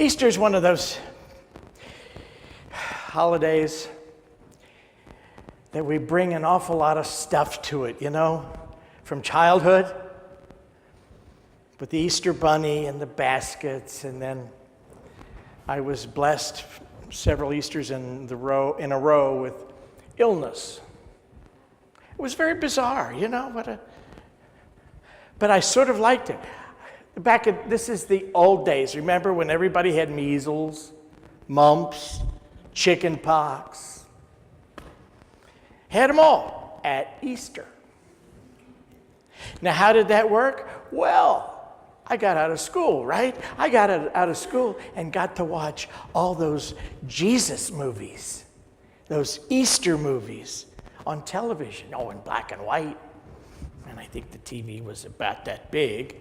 Easter is one of those holidays that we bring an awful lot of stuff to it, from childhood with the Easter bunny and the baskets, and then I was blessed several Easters in a row with illness. It was very bizarre, but I sort of liked it. This is the old days. Remember when everybody had measles, mumps, chicken pox? Had them all at Easter. Now, how did that work? Well, I got out of school, right? I got out of school and got to watch all those Jesus movies, those Easter movies on television, in black and white. And I think the TV was about that big.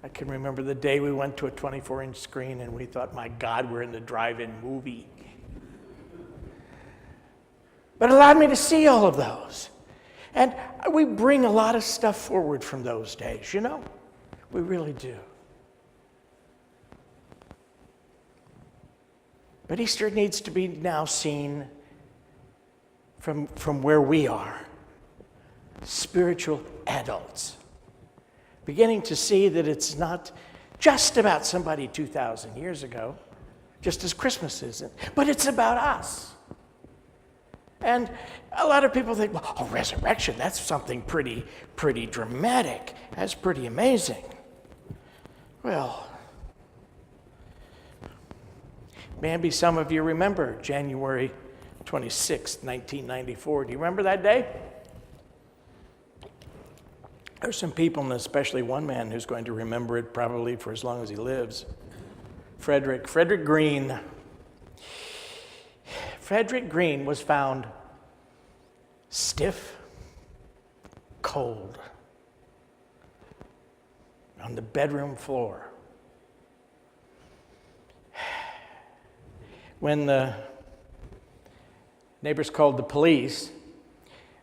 I can remember the day we went to a 24-inch screen and we thought, my God, we're in the drive-in movie. But it allowed me to see all of those. And we bring a lot of stuff forward from those days, We really do. But Easter needs to be now seen from where we are, spiritual adults. Beginning to see that it's not just about somebody 2,000 years ago, just as Christmas isn't, but it's about us. And a lot of people think, resurrection, that's something pretty dramatic. That's pretty amazing. Well, maybe some of you remember January 26, 1994. Do you remember that day? There's some people, and especially one man, who's going to remember it probably for as long as he lives. Frederick Green. Frederick Green was found stiff, cold, on the bedroom floor. When the neighbors called the police,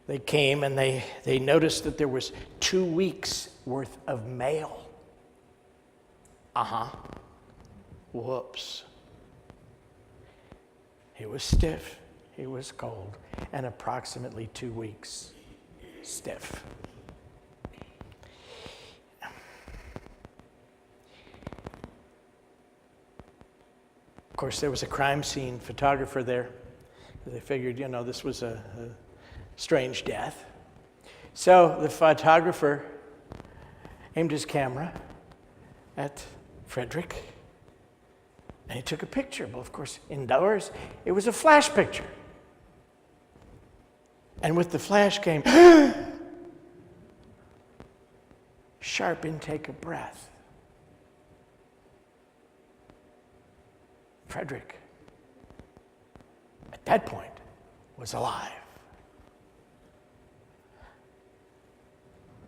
they came and they noticed that there was 2 weeks worth of mail. Whoops. He was stiff, he was cold, and approximately 2 weeks stiff. Of course, there was a crime scene photographer there. They figured, this was a strange death. So the photographer aimed his camera at Frederick, and he took a picture. Well, of course, indoors, it was a flash picture. And with the flash came sharp intake of breath. Frederick, at that point, was alive.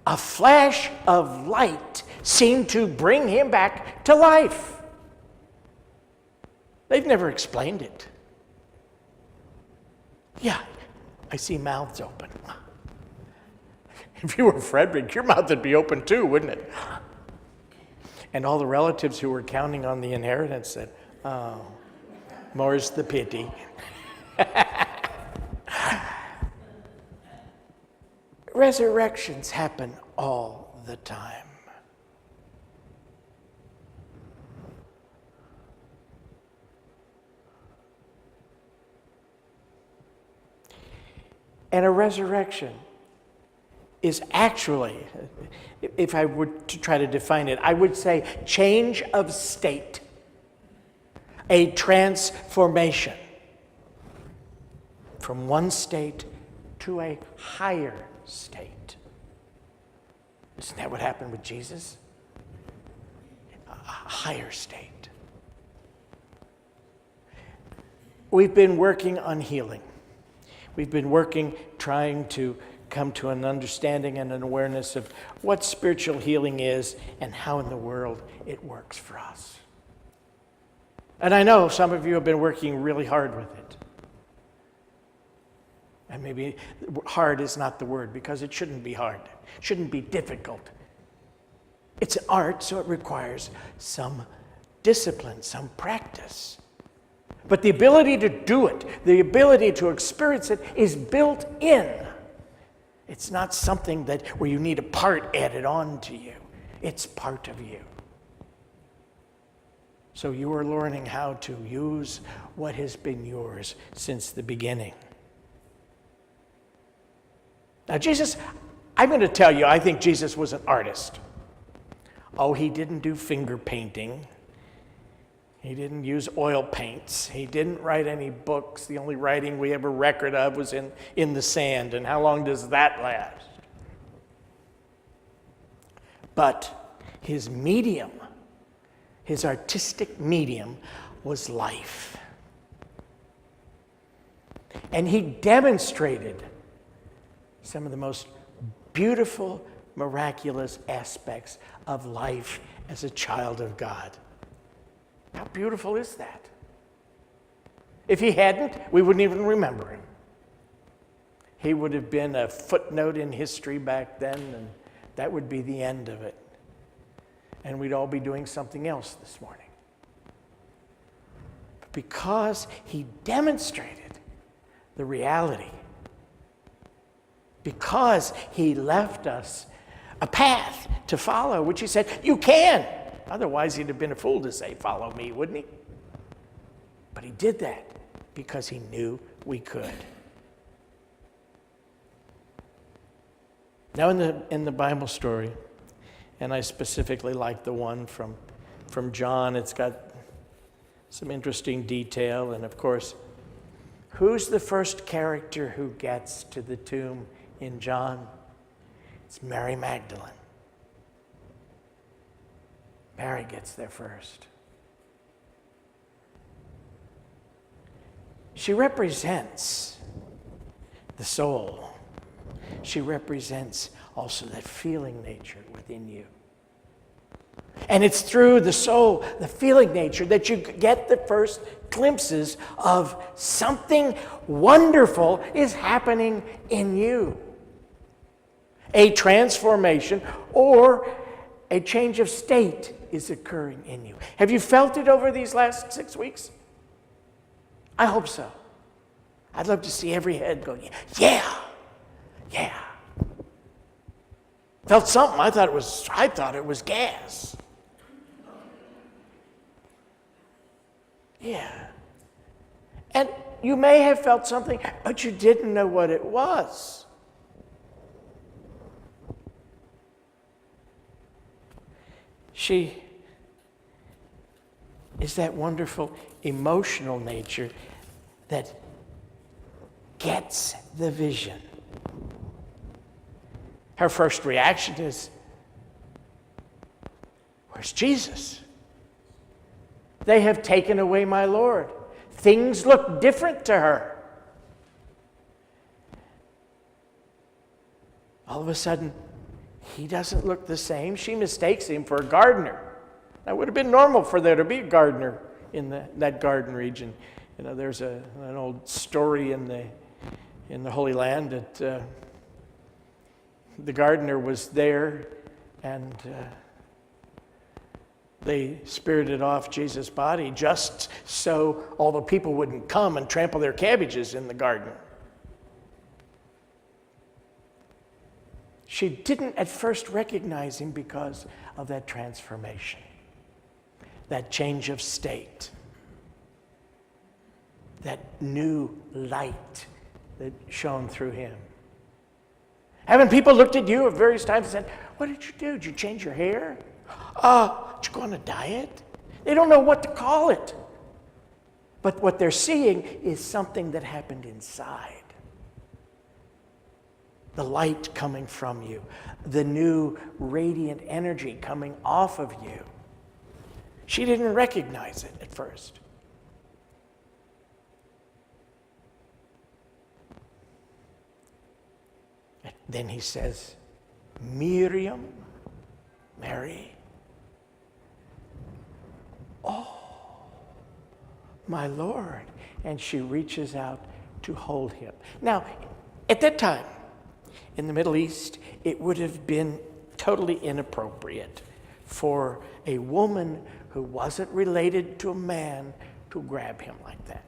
A flash of light seemed to bring him back to life. They've never explained it. Yeah, I see mouths open. If you were Frederick, your mouth would be open too, wouldn't it? And all the relatives who were counting on the inheritance said, oh, more's the pity. Resurrections happen all the time. And a resurrection is actually, if I were to try to define it, I would say change of state, a transformation from one state to a higher state. Isn't that what happened with Jesus? A higher state. We've been working on healing. We've been working, trying to come to an understanding and an awareness of what spiritual healing is and how in the world it works for us. And I know some of you have been working really hard with it. And maybe hard is not the word, because it shouldn't be hard. It shouldn't be difficult. It's an art, so it requires some discipline, some practice. But the ability to do it, the ability to experience it is built in. It's not something where you need a part added on to you. It's part of you. So you are learning how to use what has been yours since the beginning. Now Jesus, I'm going to tell you, I think Jesus was an artist. Oh, he didn't do finger painting. He didn't use oil paints. He didn't write any books. The only writing we have a record of was in the sand. And how long does that last? But his medium, his artistic medium, was life. And he demonstrated some of the most beautiful, miraculous aspects of life as a child of God. How beautiful is that? If he hadn't, we wouldn't even remember him. He would have been a footnote in history back then, and that would be the end of it. And we'd all be doing something else this morning. But because he demonstrated the reality, because he left us a path to follow, which he said, you can. Otherwise, he'd have been a fool to say, follow me, wouldn't he? But he did that because he knew we could. Now, in the Bible story, and I specifically like the one from John, it's got some interesting detail. And of course, who's the first character who gets to the tomb in John? It's Mary Magdalene. Mary gets there first. She represents the soul. She represents also that feeling nature within you. And it's through the soul, the feeling nature, that you get the first glimpses of something wonderful is happening in you. A transformation or a change of state is occurring in you. Have you felt it over these last 6 weeks? I hope so. I'd love to see every head go, yeah, yeah. Felt something. I thought it was gas. Yeah. And you may have felt something, but you didn't know what it was. She is that wonderful emotional nature that gets the vision. Her first reaction is, where's Jesus? They have taken away my Lord. Things look different to her. All of a sudden, he doesn't look the same. She mistakes him for a gardener. That would have been normal for there to be a gardener in that garden region. You know, there's an old story in the Holy Land that the gardener was there, and they spirited off Jesus' body just so all the people wouldn't come and trample their cabbages in the garden. She didn't at first recognize him because of that transformation, that change of state, that new light that shone through him. Haven't people looked at you at various times and said, what did you do? Did you change your hair? Did you go on a diet? They don't know what to call it. But what they're seeing is something that happened inside. The light coming from you, the new radiant energy coming off of you. She didn't recognize it at first. Then he says, Miriam, Mary. Oh, my Lord. And she reaches out to hold him. Now, at that time, in the Middle East, it would have been totally inappropriate for a woman who wasn't related to a man to grab him like that.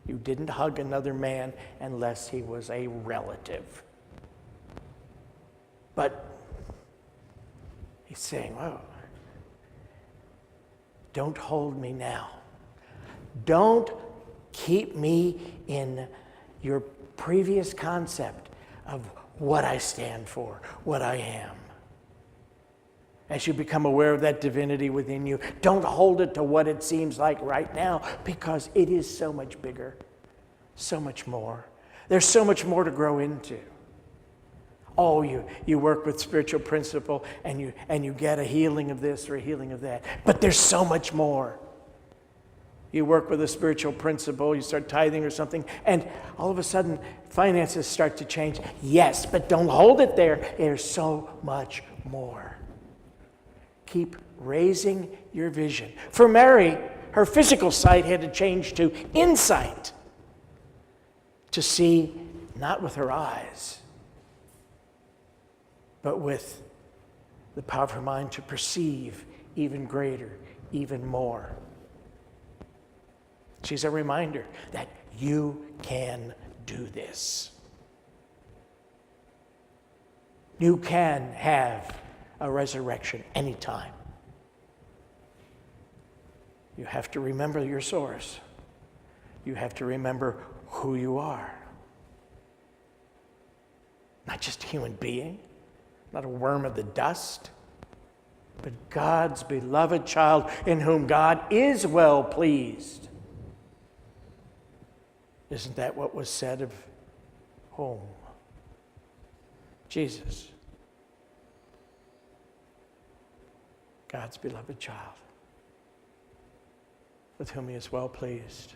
You didn't hug another man unless he was a relative. But he's saying, well, don't hold me now. Don't keep me in your previous concept of what I stand for, what I am. As you become aware of that divinity within you, don't hold it to what it seems like right now, because it is so much bigger, so much more. There's so much more to grow into. Oh, you work with spiritual principle and you get a healing of this or a healing of that. But there's so much more. You work with a spiritual principle, you start tithing or something, and all of a sudden finances start to change. Yes, but don't hold it there. There's so much more. Keep raising your vision. For Mary, her physical sight had to change to insight, to see not with her eyes, but with the power of her mind to perceive even greater, even more. She's a reminder that you can do this. You can have a resurrection anytime. You have to remember your source. You have to remember who you are. Not just a human being, not a worm of the dust, but God's beloved child in whom God is well pleased. Isn't that what was said of whom? Jesus. God's beloved child, with whom he is well pleased.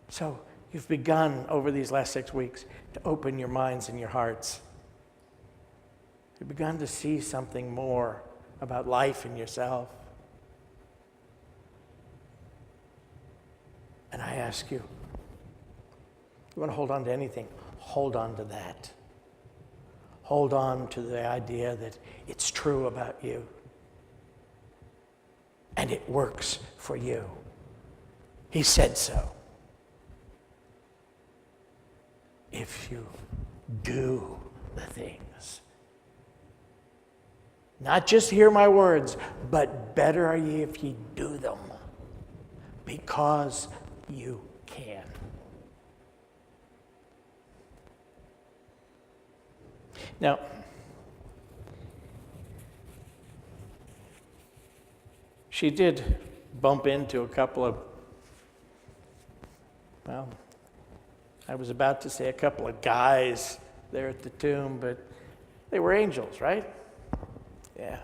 So you've begun over these last 6 weeks to open your minds and your hearts. You've begun to see something more about life and yourself. And I ask you, you want to hold on to anything, hold on to that. Hold on to the idea that it's true about you. And it works for you. He said so. If you do the things. Not just hear my words, but better are ye if ye do them. Because you can. Now, she did bump into a couple of, well, I was about to say a couple of guys there at the tomb, but they were angels, right? Yeah.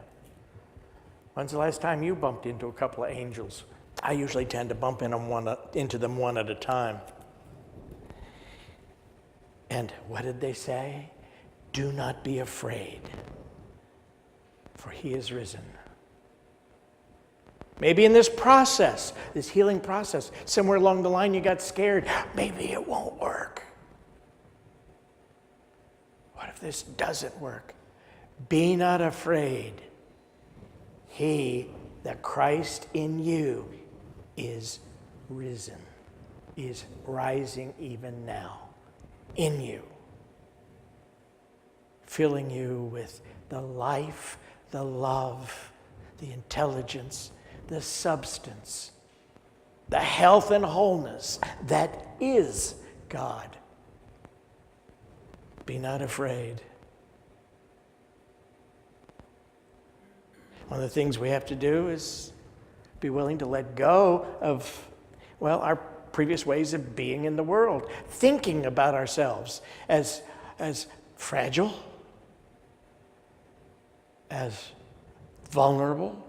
When's the last time you bumped into a couple of angels? I usually tend to bump into them one at a time. And what did they say? Do not be afraid, for he is risen. Maybe in this process, this healing process, somewhere along the line you got scared. Maybe it won't work. What if this doesn't work? Be not afraid. He, that Christ in you, is risen, is rising even now in you, filling you with the life, the love, the intelligence, the substance, the health and wholeness that is God. Be not afraid. One of the things we have to do is be willing to let go of, well, our previous ways of being in the world, thinking about ourselves as fragile, as vulnerable.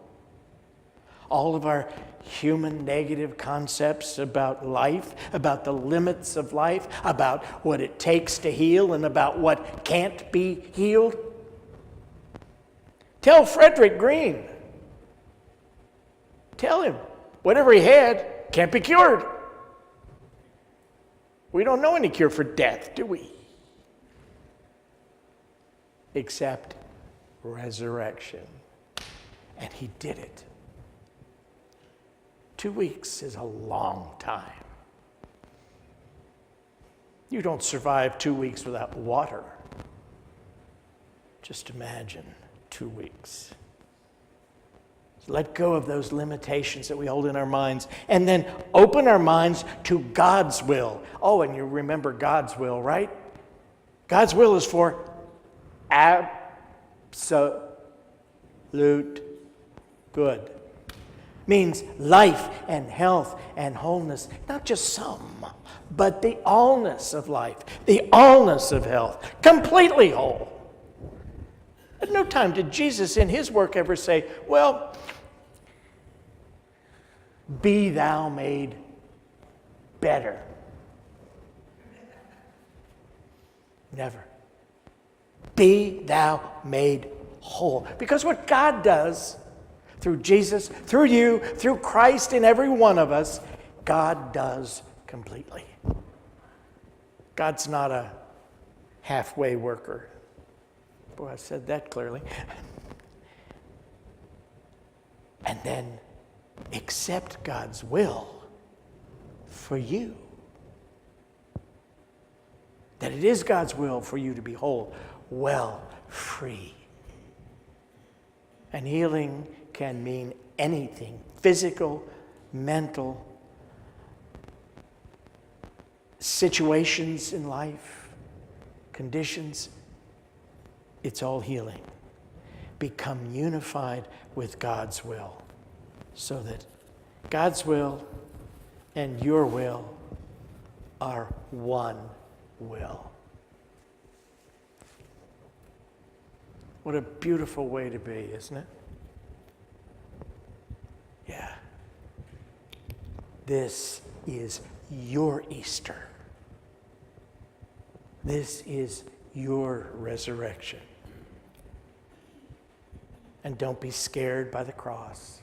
All of our human negative concepts about life, about the limits of life, about what it takes to heal and about what can't be healed. Tell Frederick Green. Tell him whatever he had can't be cured. We don't know any cure for death, do we? Except resurrection. And he did it. 2 weeks is a long time. You don't survive 2 weeks without water. Just imagine 2 weeks. Let go of those limitations that we hold in our minds and then open our minds to God's will. Oh, and you remember God's will, right? God's will is for absolute good. Means life and health and wholeness. Not just some, but the allness of life, the allness of health. Completely whole. At no time did Jesus in his work ever say, well, be thou made better. Never. Be thou made whole. Because what God does through Jesus, through you, through Christ in every one of us, God does completely. God's not a halfway worker. Boy, I said that clearly. And then accept God's will for you. That it is God's will for you to be whole, well, free. And healing can mean anything, physical, mental, situations in life, conditions. It's all healing. Become unified with God's will so that God's will and your will are one will. What a beautiful way to be, isn't it? Yeah. This is your Easter. This is your resurrection. And don't be scared by the cross.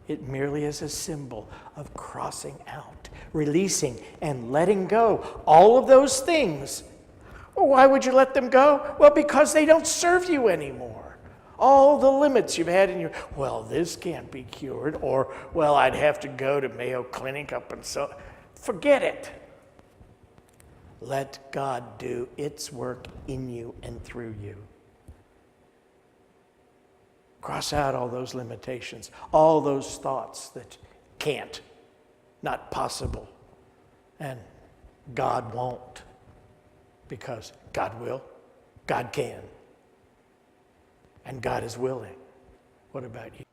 It merely is a symbol of crossing out, releasing and letting go all of those things. Well, why would you let them go? Well, because they don't serve you anymore. All the limits you've had in your, well, this can't be cured, or, well, I'd have to go to Mayo Clinic up and so. Forget it. Let God do its work in you and through you. Cross out all those limitations, all those thoughts that can't, not possible, and God won't, because God will, God can, and God is willing. What about you?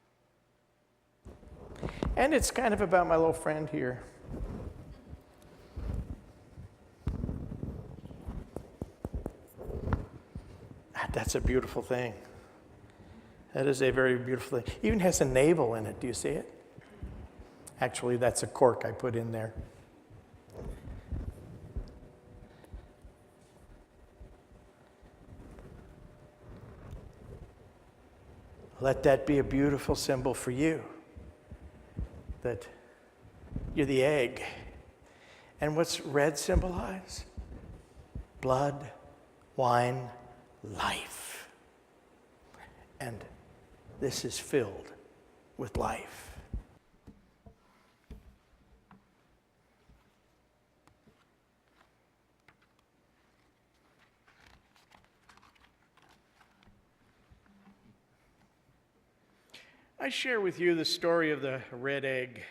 And it's kind of about my little friend here. That's a beautiful thing. That is a very beautiful thing. Even has a navel in it. Do you see it? Actually, that's a cork I put in there. Let that be a beautiful symbol for you. That you're the egg. And what's red symbolize? Blood, wine, life. And this is filled with life. I share with you the story of the red egg.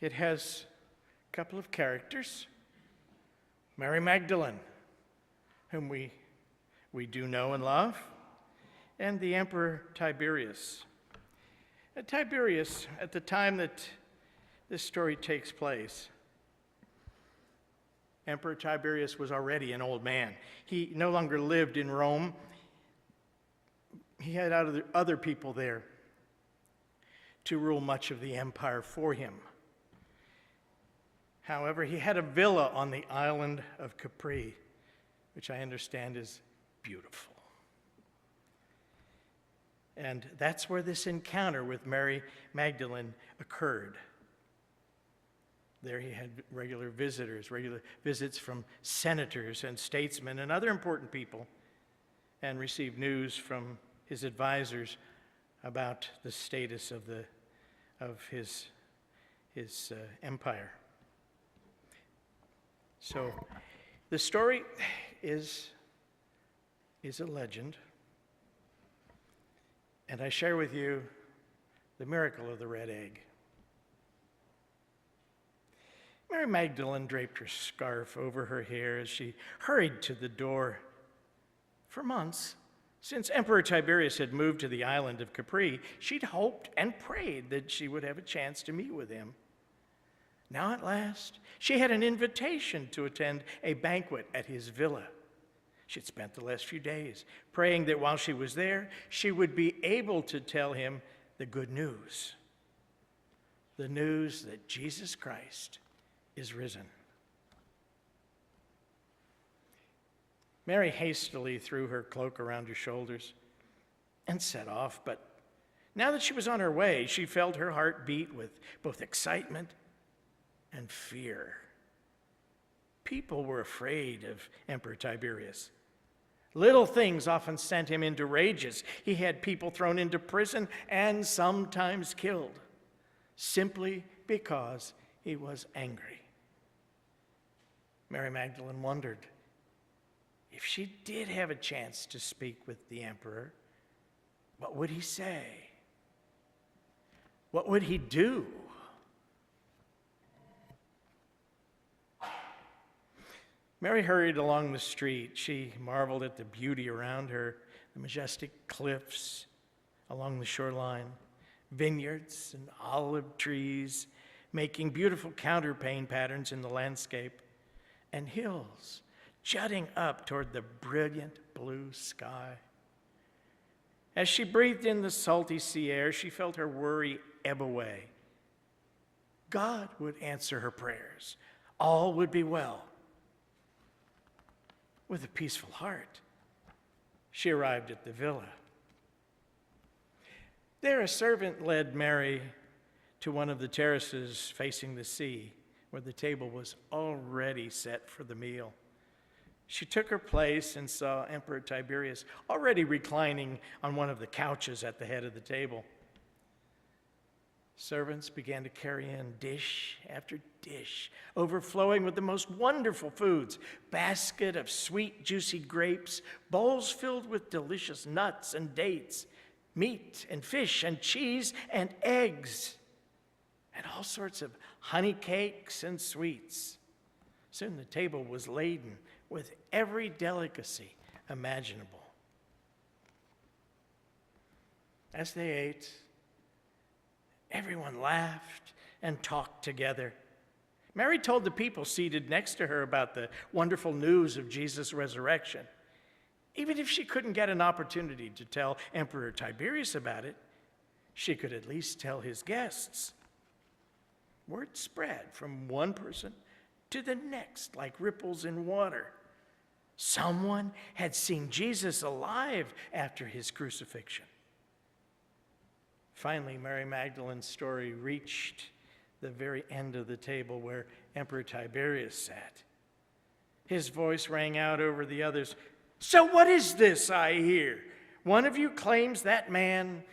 It has a couple of characters. Mary Magdalene, whom we do know and love, and the Emperor Tiberius. Tiberius, at the time that this story takes place, Emperor Tiberius was already an old man. He no longer lived in Rome. He had other people there to rule much of the empire for him. However, he had a villa on the island of Capri, which I understand is beautiful. And that's where this encounter with Mary Magdalene occurred. There he had regular visitors, regular visits from senators and statesmen and other important people. and received news from his advisors about the status of his empire. So the story is a legend, and I share with you the miracle of the red egg. Mary Magdalene draped her scarf over her hair as she hurried to the door. For months, since Emperor Tiberius had moved to the island of Capri, she'd hoped and prayed that she would have a chance to meet with him. Now at last, she had an invitation to attend a banquet at his villa. She'd spent the last few days praying that while she was there, she would be able to tell him the good news. The news that Jesus Christ is risen. Mary hastily threw her cloak around her shoulders and set off, but now that she was on her way, she felt her heart beat with both excitement and fear. People were afraid of Emperor Tiberius. Little things often sent him into rages. He had people thrown into prison and sometimes killed, simply because he was angry. Mary Magdalene wondered if she did have a chance to speak with the emperor, what would he say? What would he do? Mary hurried along the street. She marveled at the beauty around her, the majestic cliffs along the shoreline, vineyards and olive trees making beautiful counterpane patterns in the landscape, and hills jutting up toward the brilliant blue sky. As she breathed in the salty sea air, she felt her worry ebb away. God would answer her prayers. All would be well. With a peaceful heart, she arrived at the villa. There, a servant led Mary to one of the terraces facing the sea, where the table was already set for the meal. She took her place and saw Emperor Tiberius already reclining on one of the couches at the head of the table. Servants began to carry in dish after dish, overflowing with the most wonderful foods: basket of sweet, juicy grapes, bowls filled with delicious nuts and dates, meat and fish and cheese and eggs, and all sorts of honey cakes and sweets. Soon the table was laden with every delicacy imaginable. As they ate, everyone laughed and talked together. Mary told the people seated next to her about the wonderful news of Jesus' resurrection. Even if she couldn't get an opportunity to tell Emperor Tiberius about it, she could at least tell his guests. Word spread from one person to the next like ripples in water. Someone had seen Jesus alive after his crucifixion. Finally, Mary Magdalene's story reached the very end of the table where Emperor Tiberius sat. His voice rang out over the others. "So what is this I hear? One of you claims that man,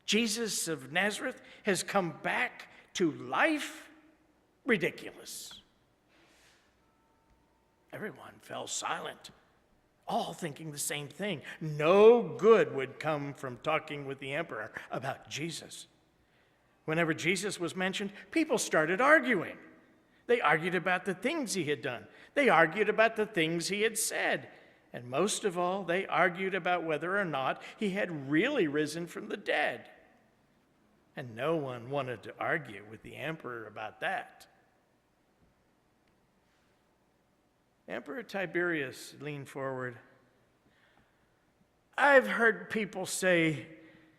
Jesus of Nazareth, has come back to life? Ridiculous." Everyone fell silent, all thinking the same thing. No good would come from talking with the emperor about Jesus. Whenever Jesus was mentioned, people started arguing. They argued about the things he had done. They argued about the things he had said. And most of all, they argued about whether or not he had really risen from the dead. And no one wanted to argue with the emperor about that. Emperor Tiberius leaned forward. "I've heard people say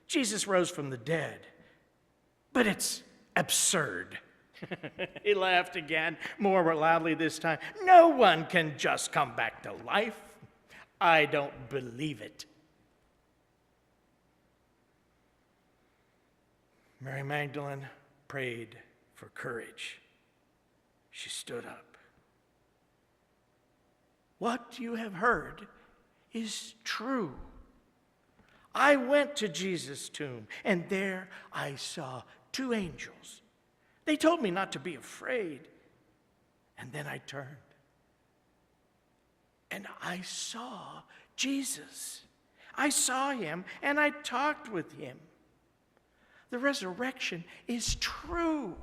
Jesus rose from the dead, but it's absurd." He laughed again, more loudly this time. "No one can just come back to life. I don't believe it." Mary Magdalene prayed for courage. She stood up. "What you have heard is true," I went to Jesus' tomb, and there I saw two angels. They told me not to be afraid. And then I turned, and I saw Jesus. I saw him, and I talked with him. The resurrection is true.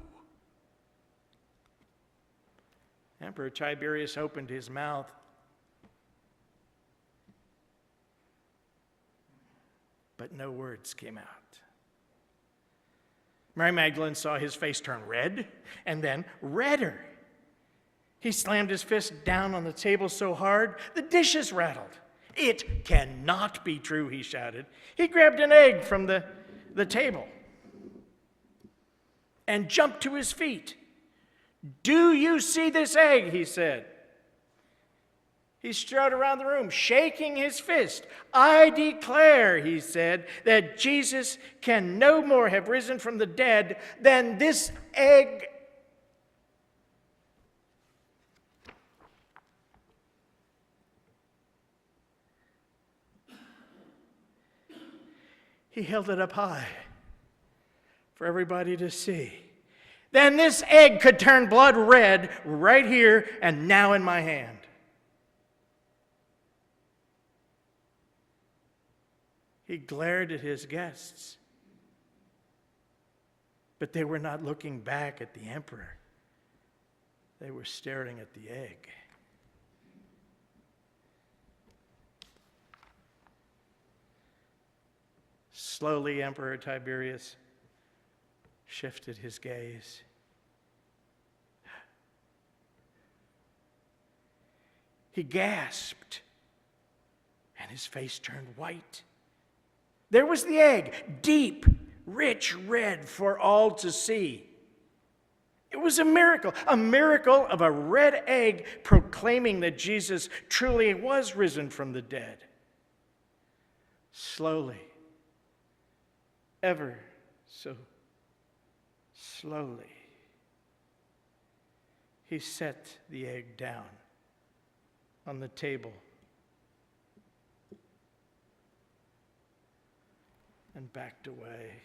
Emperor Tiberius opened his mouth. But no words came out. Mary Magdalene saw his face turn red, and then redder. He slammed his fist down on the table so hard, the dishes rattled. "It cannot be true," he shouted. He grabbed an egg from the table and jumped to his feet. "Do you see this egg?" he said. He strode around the room, shaking his fist. "I declare," he said, "that Jesus can no more have risen from the dead than this egg." He held it up high for everybody to see. "Then this egg could turn blood red right here and now in my hand." He glared at his guests, but they were not looking back at the emperor. They were staring at the egg. Slowly, Emperor Tiberius shifted his gaze. He gasped, and his face turned white. There was the egg, deep, rich red for all to see. It was a miracle of a red egg proclaiming that Jesus truly was risen from the dead. Slowly, ever so slowly, he set the egg down on the table and backed away.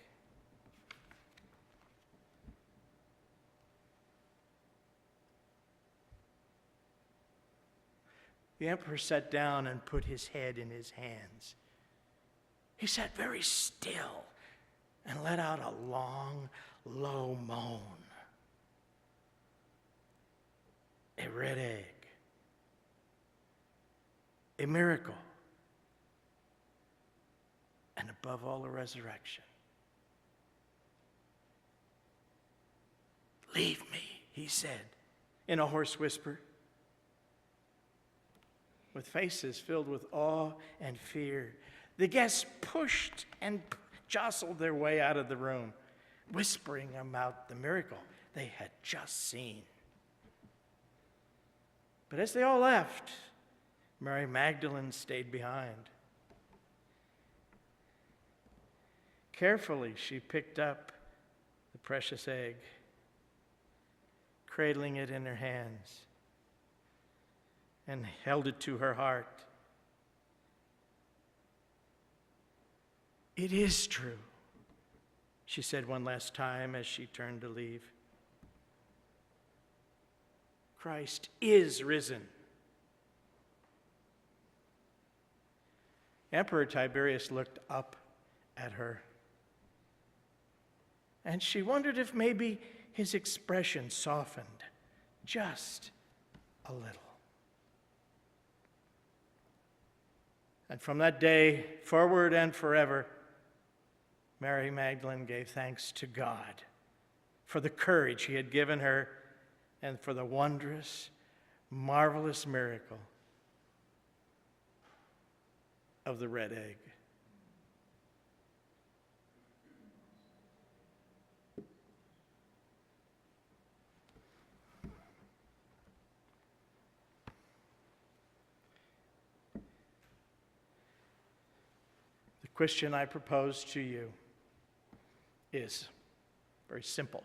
The emperor sat down and put his head in his hands. He sat very still and let out a long, low moan. A red egg. A miracle. And above all, a resurrection. "Leave me," he said in a hoarse whisper. With faces filled with awe and fear, the guests pushed and jostled their way out of the room, whispering about the miracle they had just seen. But as they all left, Mary Magdalene stayed behind. Carefully, she picked up the precious egg, cradling it in her hands, and held it to her heart. "It is true," she said one last time as she turned to leave. "Christ is risen." Emperor Tiberius looked up at her, and she wondered if maybe his expression softened just a little. And from that day forward and forever, Mary Magdalene gave thanks to God for the courage he had given her and for the wondrous, marvelous miracle of the red egg. The question I propose to you is very simple.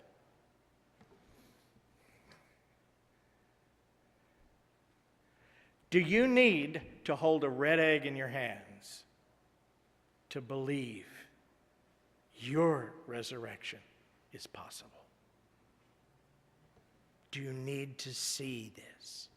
Do you need to hold a red egg in your hands to believe your resurrection is possible? Do you need to see this?